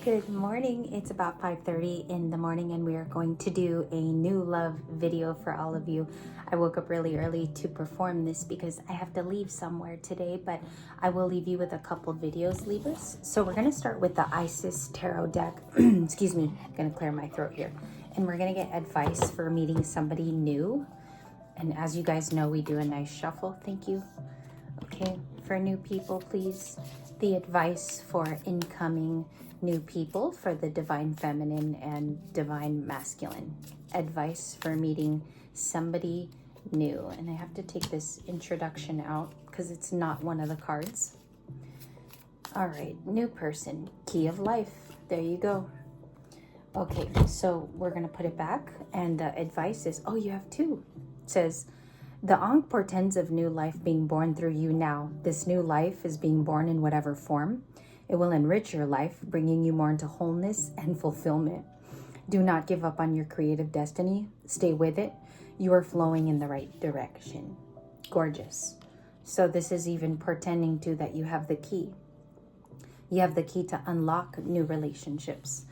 Good morning. It's about 5:30 in the morning and we are going to do a new love video for all of you. I woke up really early to perform this because I have to leave somewhere today, but I will leave you with a couple videos, Libras. So we're going to start with the Isis Tarot deck. Excuse me, I'm going to clear my throat here. And we're going to get advice for meeting somebody new. And as you guys know, we do a nice shuffle. Thank you. Okay, for new people, please. The advice for incoming new people for the divine feminine and divine masculine. Advice for meeting somebody new. And I have to take this introduction out because it's not one of the cards. All right, new person, key of life. There you go. Okay, so we're going to put it back. And the advice is, oh, you have two. It says, the Ankh portends of new life being born through you now. This new life is being born in whatever form. It will enrich your life, bringing you more into wholeness and fulfillment. Do not give up on your creative destiny. Stay with it. You are flowing in the right direction. Gorgeous. So this is even portending to that you have the key. You have the key to unlock new relationships.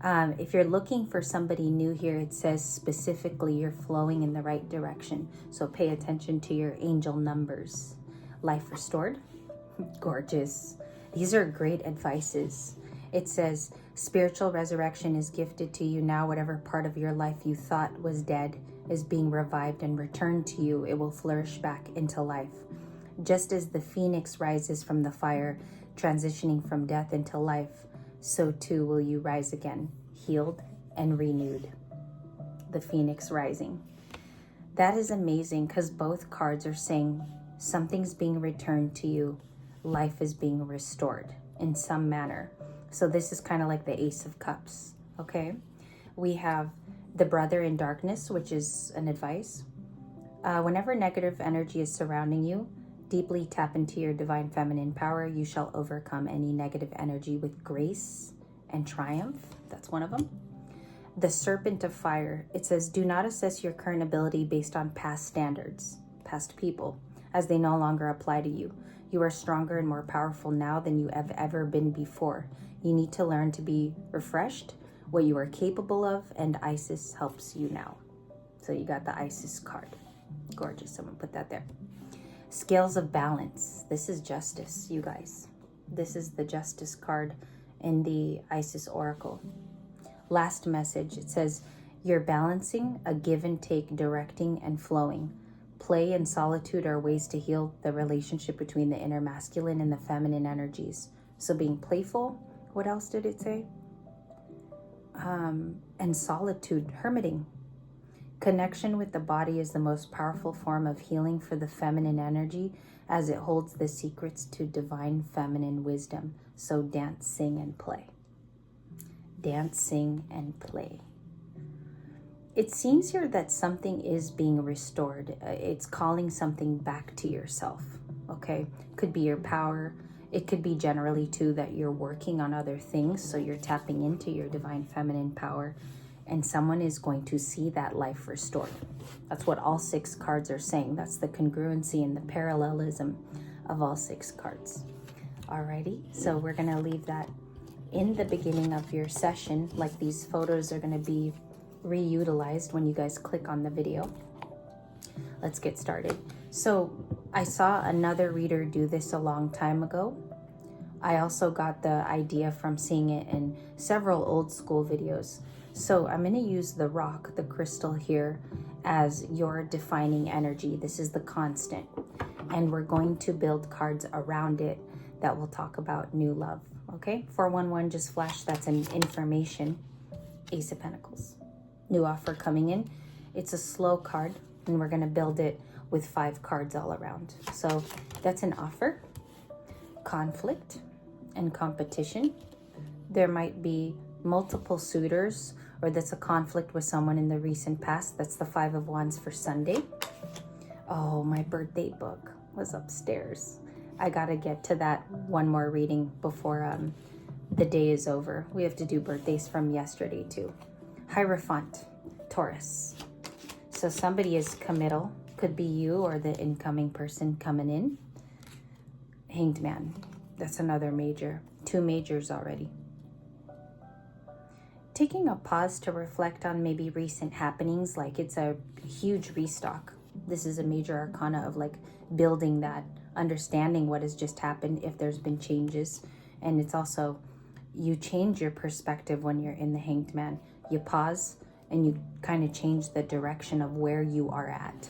If you're looking for somebody new here, it says specifically you're flowing in the right direction. So pay attention to your angel numbers. Life restored. Gorgeous. These are great advices. It says spiritual resurrection is gifted to you now. Whatever part of your life you thought was dead is being revived and returned to you. It will flourish back into life. Just as the phoenix rises from the fire, transitioning from death into life, so too will you rise again, healed and renewed. The phoenix rising. That is amazing because both cards are saying something's being returned to you. Life is being restored in some manner. So this is kind of like the Ace of Cups, okay? We have the brother in darkness, which is an advice. Whenever negative energy is surrounding you, deeply tap into your divine feminine power. You shall overcome any negative energy with grace and triumph. That's one of them. The serpent of fire. It says, do not assess your current ability based on past standards, past people, as they no longer apply to you. You are stronger and more powerful now than you have ever been before. You need to learn to be refreshed, what you are capable of, and Isis helps you now. So you got the Isis card. Gorgeous. I'm going to put that there. Scales of balance. This is justice, you guys. This is the justice card in the Isis Oracle. Last message. It says, you're balancing a give and take, directing and flowing. Play and solitude are ways to heal the relationship between the inner masculine and the feminine energies. So being playful. What else did it say? And solitude, hermiting. Connection with the body is the most powerful form of healing for the feminine energy as it holds the secrets to divine feminine wisdom. So dance, sing, and play. Dance, sing, and play. It seems here that something is being restored. It's calling something back to yourself, okay? Could be your power. It could be generally, too, that you're working on other things, so you're tapping into your divine feminine power, and someone is going to see that life restored. That's what all six cards are saying. That's the congruency and the parallelism of all six cards. Alrighty, so we're going to leave that in the beginning of your session, like these photos are going to be reutilized when you guys click on the video. Let's get started. So I saw another reader do this a long time ago. I also got the idea from seeing it in several old school videos. So I'm going to use the rock, the crystal here, as your defining energy. This is the constant. And we're going to build cards around it that will talk about new love. Okay? 411 just flashed. That's an information. Ace of Pentacles. New offer coming in. It's a slow card, and we're going to build it with 5 cards all around. So that's an offer, conflict, and competition. There might be multiple suitors, or that's a conflict with someone in the recent past. That's the 5 of Wands for Sunday. Oh, my birthday book was upstairs. I got to get to that one more reading before the day is over. We have to do birthdays from yesterday, too. Hierophant, Taurus. So somebody is committal. Could be you or the incoming person coming in. Hanged Man. That's another major. 2 majors already. taking a pause to reflect on maybe recent happenings, like it's a huge restock. This is a major arcana of like building that, understanding what has just happened, if there's been changes. And it's also, you change your perspective when you're in the Hanged Man. You pause and you kind of change the direction of where you are at.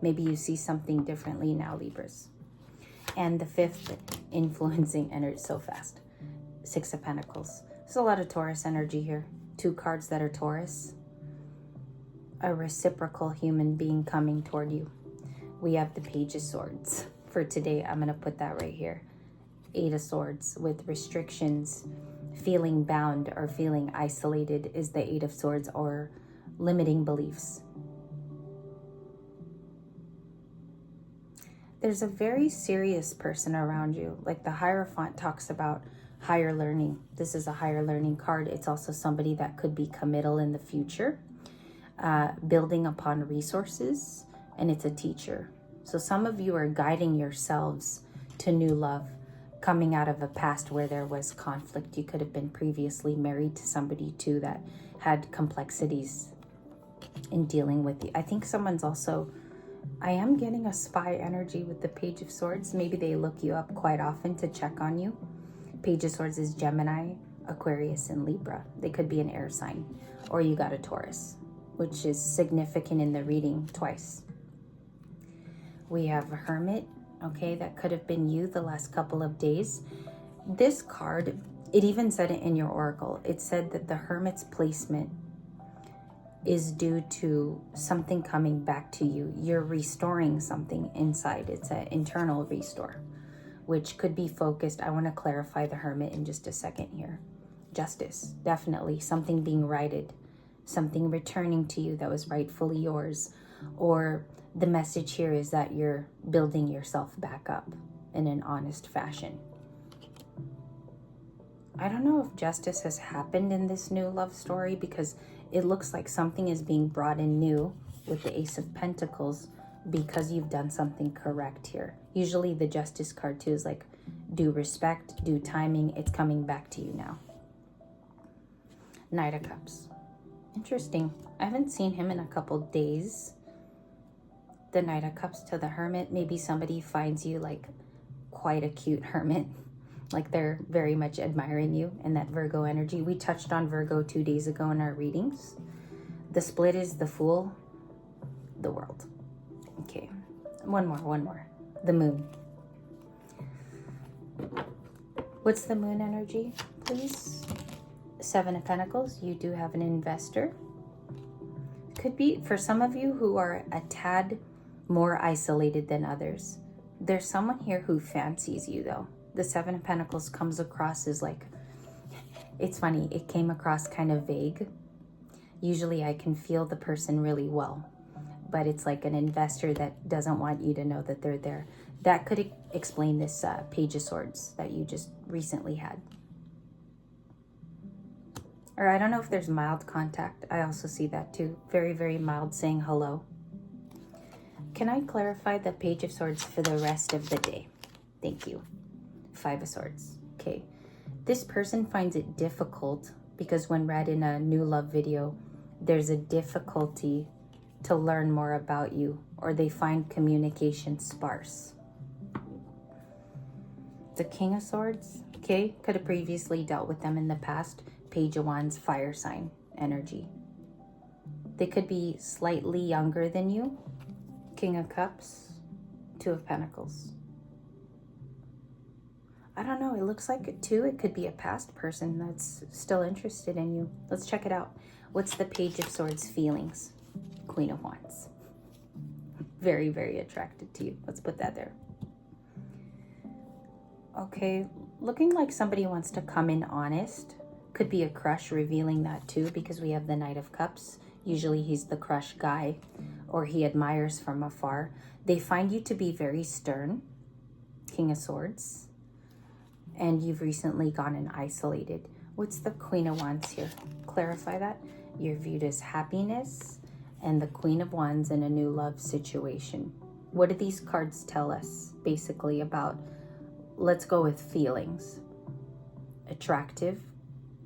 Maybe you see something differently now, Libras. And the fifth, influencing energy, so fast. Six of Pentacles. There's a lot of Taurus energy here. Two cards that are Taurus. A reciprocal human being coming toward you. We have the Page of Swords. For today, I'm going to put that right here. Eight of Swords with restrictions. Feeling bound or feeling isolated is the Eight of Swords, or limiting beliefs. There's a very serious person around you. Like the Hierophant talks about higher learning. This is a higher learning card. It's also somebody that could be committal in the future, building upon resources, and it's a teacher. So some of you are guiding yourselves to new love, coming out of a past where there was conflict. You could have been previously married to somebody too that had complexities in dealing with you. I think someone's also, I am getting a spy energy with the Page of Swords. Maybe they look you up quite often to check on you. Page of Swords is Gemini, Aquarius, and Libra. They could be an air sign. Or you got a Taurus, which is significant in the reading twice. We have a Hermit, okay, that could have been you the last couple of days. This card, it even said it in your oracle. It said that the Hermit's placement is due to something coming back to you. You're restoring something inside. It's an internal restore, which could be focused. I want to clarify the Hermit in just a second here. Justice, definitely. Something being righted. Something returning to you that was rightfully yours. Or the message here is that you're building yourself back up in an honest fashion. I don't know if justice has happened in this new love story, because it looks like something is being brought in new with the Ace of Pentacles, because you've done something correct here. Usually the Justice card too is like due respect, due timing. It's coming back to you now. Knight of Cups. Interesting. I haven't seen him in a couple days. The Knight of Cups to the Hermit. Maybe somebody finds you like quite a cute hermit. Like they're very much admiring you, and that Virgo energy. We touched on Virgo 2 days ago in our readings. The split is the Fool, the World. Okay, one more. The Moon. What's the Moon energy, please? Seven of Pentacles. You do have an investor. Could be for some of you who are a tad more isolated than others. There's someone here who fancies you though. The Seven of Pentacles comes across as like, it's funny, it came across kind of vague. Usually I can feel the person really well, but it's like an investor that doesn't want you to know that they're there. That could explain this Page of Swords that you just recently had. Or I don't know if there's mild contact. I also see that too. Very, very mild, saying hello. Can I clarify the Page of Swords for the rest of the day? Thank you. Five of Swords. Okay. This person finds it difficult because when read in a new love video, there's a difficulty to learn more about you, or they find communication sparse. The King of Swords. Okay. Could have previously dealt with them in the past. Page of Wands, fire sign energy. They could be slightly younger than you. King of Cups, Two of Pentacles. I don't know, it looks like it too. It could be a past person that's still interested in you. Let's check it out. What's the Page of Swords feelings? Queen of Wands. Very, very attracted to you. Let's put that there. Okay, looking like somebody wants to come in honest. Could be a crush, revealing that too, because we have the Knight of Cups. Usually he's the crush guy, or he admires from afar. They find you to be very stern. King of Swords. And you've recently gone and isolated. What's the Queen of Wands here? Clarify that. You're viewed as happiness and the Queen of Wands in a new love situation. What do these cards tell us basically about, let's go with feelings? Attractive,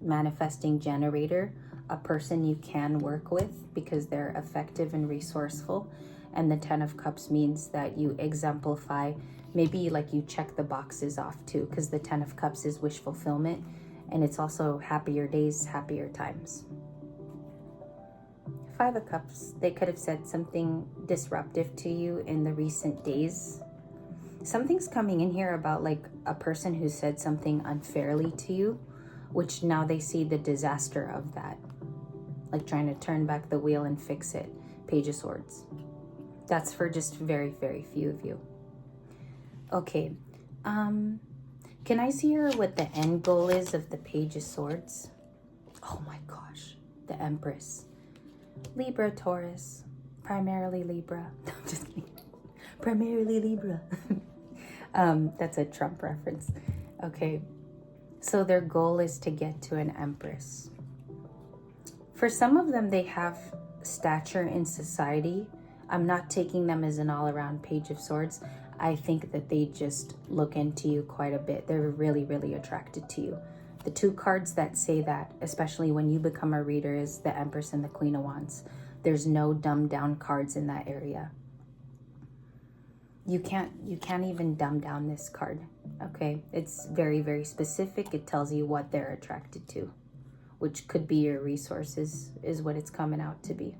manifesting generator, a person you can work with because they're effective and resourceful. And the 10 of Cups means that you exemplify, maybe like you check the boxes off too, because the 10 of Cups is wish fulfillment, and it's also happier days, happier times. 5 of Cups, they could have said something disruptive to you in the recent days. Something's coming in here about like a person who said something unfairly to you, which now they see the disaster of that, like trying to turn back the wheel and fix it. Page of Swords. That's for just very, very few of you. Okay, can I see her what the end goal is of the Page of Swords? Oh my gosh, the Empress. Libra, Taurus, primarily Libra. I'm just kidding. Primarily Libra. That's a Trump reference. Okay, so their goal is to get to an Empress. For some of them, they have stature in society. I'm not taking them as an all-around Page of Swords. I think that they just look into you quite a bit. They're really, really attracted to you. The 2 cards that say that, especially when you become a reader, is the Empress and the Queen of Wands. There's no dumbed down cards in that area. You can't even dumb down this card, okay? It's very, very specific. It tells you what they're attracted to, which could be your resources, is what it's coming out to be.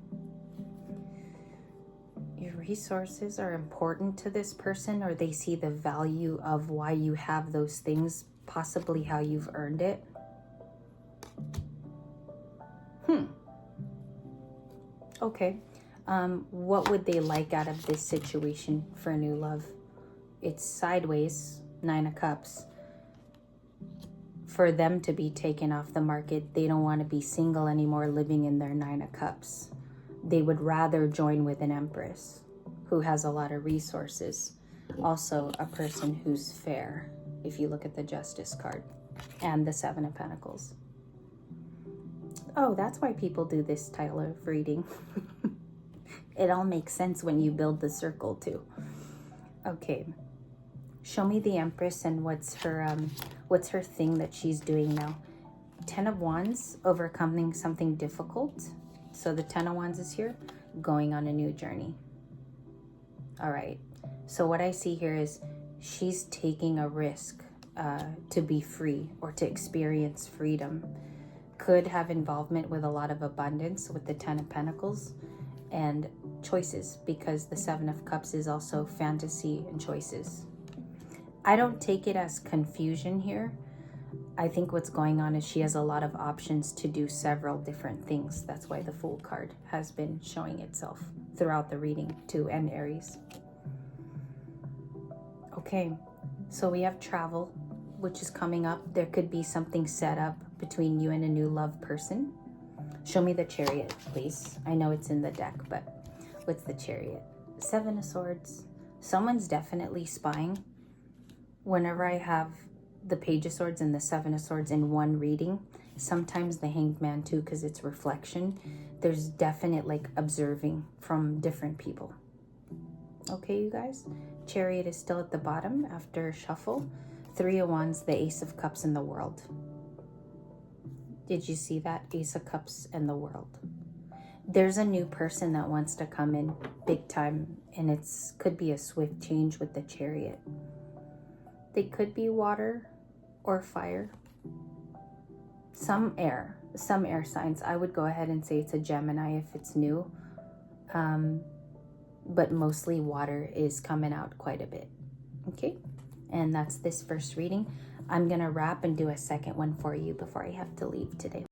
Your resources are important to this person, or they see the value of why you have those things, possibly how you've earned it. Okay. What would they like out of this situation for new love? It's sideways, 9 of Cups. For them to be taken off the market, they don't want to be single anymore, living in their 9 of Cups. They would rather join with an Empress who has a lot of resources. Also, a person who's fair, if you look at the Justice card and the 7 of Pentacles. Oh, that's why people do this style of reading. It all makes sense when you build the circle too. Okay, show me the Empress and what's her thing that she's doing now. 10 of Wands, overcoming something difficult. So the 10 of Wands is here, going on a new journey. All right, so what I see here is she's taking a risk to be free or to experience freedom. Could have involvement with a lot of abundance with the 10 of Pentacles and choices, because the 7 of Cups is also fantasy and choices. I don't take it as confusion here. I think what's going on is she has a lot of options to do several different things. That's why the Fool card has been showing itself throughout the reading too, and Aries. Okay, so we have travel, which is coming up. There could be something set up between you and a new love person. Show me the Chariot, please. I know it's in the deck, but what's the Chariot? 7 of Swords. Someone's definitely spying. Whenever I have the Page of Swords and the 7 of Swords in one reading, sometimes the Hanged Man too, because it's reflection. There's definite like observing from different people. Okay, you guys? Chariot is still at the bottom after shuffle. 3 of Wands, the Ace of Cups, in the World. Did you see that? Ace of Cups and the World. There's a new person that wants to come in big time, and it's could be a swift change with the Chariot. They could be water or fire. Some air signs. I would go ahead and say it's a Gemini if it's new. But mostly water is coming out quite a bit. Okay, and that's this first reading. I'm gonna wrap and do a second one for you before I have to leave today.